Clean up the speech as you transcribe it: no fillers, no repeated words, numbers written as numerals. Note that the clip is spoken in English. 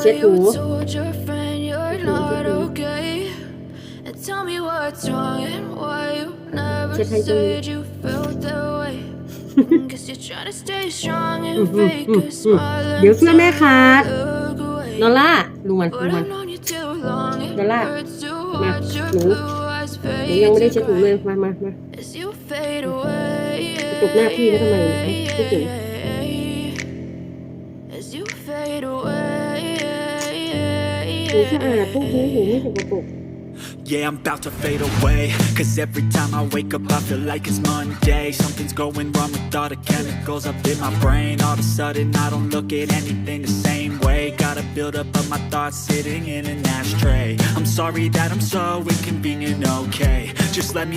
เช็ดหู เช็ดให้ตรงนี้เดี๋ยวเสื้อแม่ขาดดอลล่าดูมันดอลล่ามาหนูเดี๋ยวยังไม่ได้เช็ดหูเลยมาตบหน้าพี่แล้วทำไมพี่เก่งหูสะอาดพวกหูไม่สกปรกYeah, I'm about to fade away. Cause every time I wake up, I feel like it's Monday. Something's going wrong with all the chemicals up in my brain. All of a sudden, I don't look at anything the same way. Gotta build up of my thoughts sitting in an ashtray. I'm sorry that I'm so inconvenient, okay. Just let me